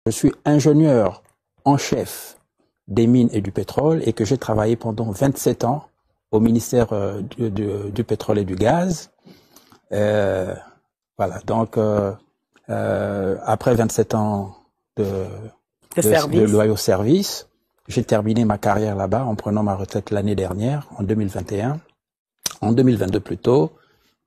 Je suis ingénieur en chef des mines et du pétrole et que j'ai travaillé pendant 27 ans au ministère du pétrole et du gaz. Voilà, donc après 27 ans de loyaux services, j'ai terminé ma carrière là-bas en prenant ma retraite l'année dernière, en 2021, en 2022 plutôt,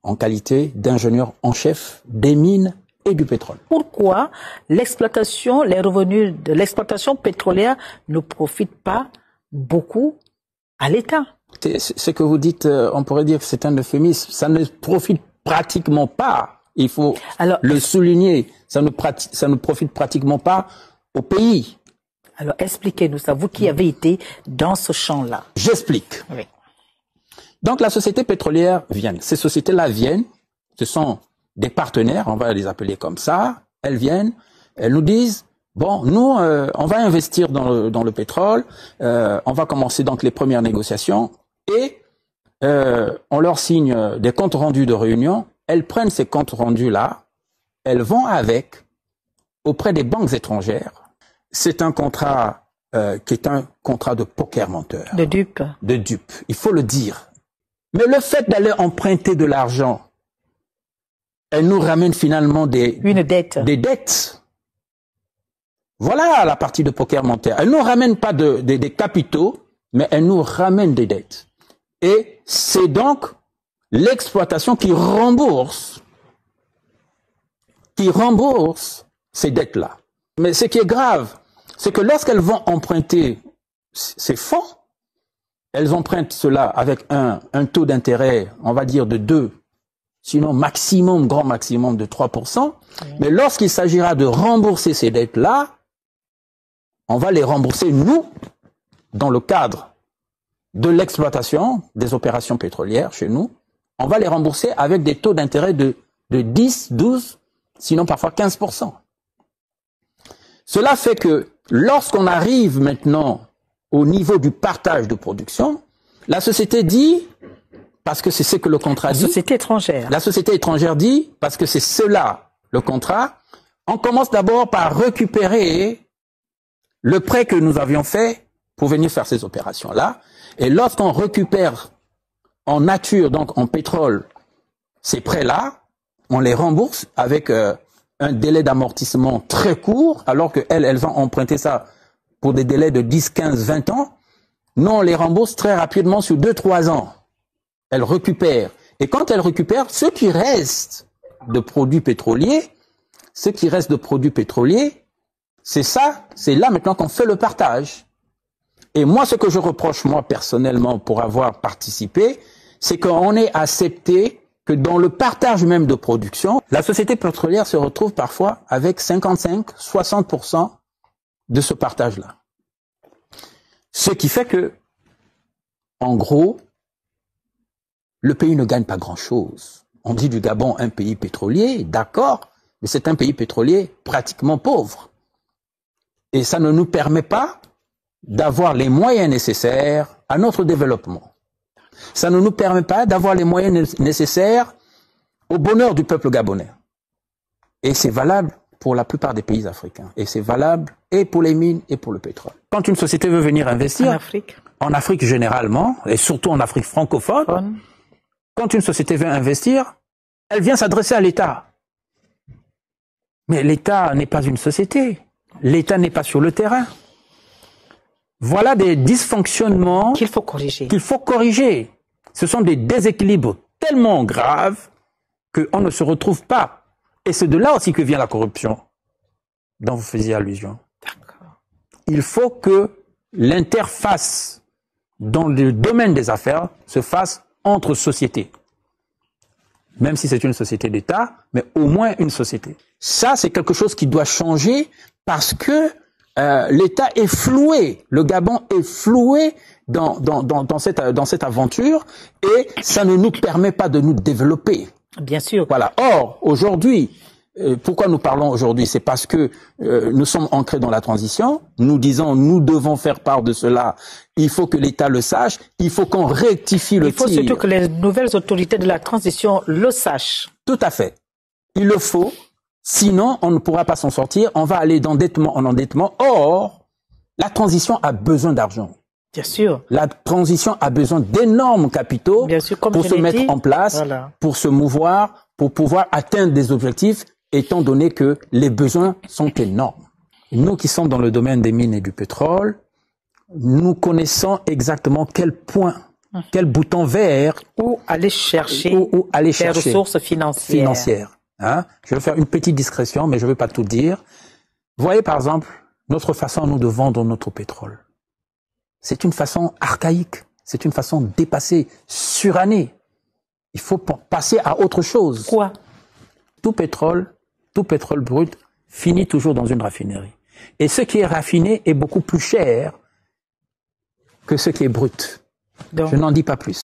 en qualité d'ingénieur en chef des mines et du pétrole. Pourquoi l'exploitation, les revenus de l'exploitation pétrolière ne profitent pas beaucoup à l'État? Ce que vous dites, on pourrait dire que c'est un euphémisme. Ça ne profite pratiquement pas. Il faut le souligner. Ça ne profite pratiquement pas au pays. Alors expliquez-nous ça, vous qui avez été dans ce champ-là. J'explique. Oui. Donc la société pétrolière viennent. Ces sociétés-là viennent. Ce sont des partenaires, on va les appeler comme ça. Elles viennent, elles nous disent, bon, nous, on va investir dans le pétrole. On va commencer donc les premières négociations et on leur signe des comptes rendus de réunion. Elles prennent ces comptes rendus-là, elles vont avec auprès des banques étrangères. C'est un contrat qui est un contrat de poker menteur. De dupe. De dupe, il faut le dire. Mais le fait d'aller emprunter de l'argent, elle nous ramène finalement des dettes. Voilà la partie de poker menteur. Elle ne nous ramène pas des capitaux, mais elle nous ramène des dettes. Et c'est donc l'exploitation qui rembourse ces dettes-là. Mais ce qui est grave, c'est que lorsqu'elles vont emprunter ces fonds, elles empruntent cela avec un taux d'intérêt, on va dire de 2, sinon maximum, grand maximum de 3%. Mais lorsqu'il s'agira de rembourser ces dettes-là, on va les rembourser, nous, dans le cadre de l'exploitation des opérations pétrolières chez nous. On va les rembourser avec des taux d'intérêt de 10, 12, sinon parfois 15%. Cela fait que lorsqu'on arrive maintenant au niveau du partage de production, la société dit, parce que c'est ce que le contrat dit. La société étrangère. La société étrangère dit, parce que c'est cela le contrat, on commence d'abord par récupérer le prêt que nous avions fait pour venir faire ces opérations-là. Et lorsqu'on récupère en nature, donc en pétrole, ces prêts-là, on les rembourse avec un délai d'amortissement très court, alors qu'elles vont emprunter ça pour des délais de 10, 15, 20 ans. Nous, on les rembourse très rapidement sur 2-3 ans. Elles récupèrent. Et quand elles récupèrent, ce qui reste de produits pétroliers, c'est ça, c'est là maintenant qu'on fait le partage. Et moi, ce que je reproche, moi, personnellement, pour avoir participé, c'est qu'on ait accepté que dans le partage même de production, la société pétrolière se retrouve parfois avec 55-60% de ce partage-là. Ce qui fait que, en gros, le pays ne gagne pas grand-chose. On dit du Gabon un pays pétrolier, d'accord, mais c'est un pays pétrolier pratiquement pauvre. Et ça ne nous permet pas d'avoir les moyens nécessaires à notre développement. Ça ne nous permet pas d'avoir les moyens nécessaires au bonheur du peuple gabonais. Et c'est valable pour la plupart des pays africains. Et c'est valable et pour les mines et pour le pétrole. Quand une société veut venir investir, en Afrique généralement, et surtout en Afrique francophone, quand une société veut investir, elle vient s'adresser à l'État. Mais l'État n'est pas une société. L'État n'est pas sur le terrain. Voilà des dysfonctionnements qu'il faut corriger. Ce sont des déséquilibres tellement graves qu'on ne se retrouve pas. Et c'est de là aussi que vient la corruption dont vous faisiez allusion. D'accord. Il faut que l'interface dans le domaine des affaires se fasse entre sociétés. Même si c'est une société d'État, mais au moins une société. Ça, c'est quelque chose qui doit changer parce que l'État est floué, le Gabon est floué dans cette aventure et ça ne nous permet pas de nous développer. Bien sûr. Voilà. Or, aujourd'hui, pourquoi nous parlons aujourd'hui? C'est parce que nous sommes ancrés dans la transition. Nous disons, nous devons faire part de cela. Il faut que l'État le sache. Il faut qu'on rectifie le tir. Il faut surtout que les nouvelles autorités de la transition le sachent. Tout à fait. Il le faut. Sinon, on ne pourra pas s'en sortir. On va aller d'endettement en endettement. Or, la transition a besoin d'argent. Bien sûr. La transition a besoin d'énormes capitaux pour se mettre en place, pour se mouvoir, pour pouvoir atteindre des objectifs, étant donné que les besoins sont énormes. Nous qui sommes dans le domaine des mines et du pétrole, nous connaissons exactement quel point, quel bouton vert, où aller chercher, les ressources financières. Hein? Je vais faire une petite discrétion, mais je ne veux pas tout dire. Voyez par exemple notre façon nous de vendre notre pétrole. C'est une façon archaïque, c'est une façon dépassée, surannée. Il faut passer à autre chose. Quoi? Tout pétrole brut finit toujours dans une raffinerie. Et ce qui est raffiné est beaucoup plus cher que ce qui est brut. Donc, je n'en dis pas plus.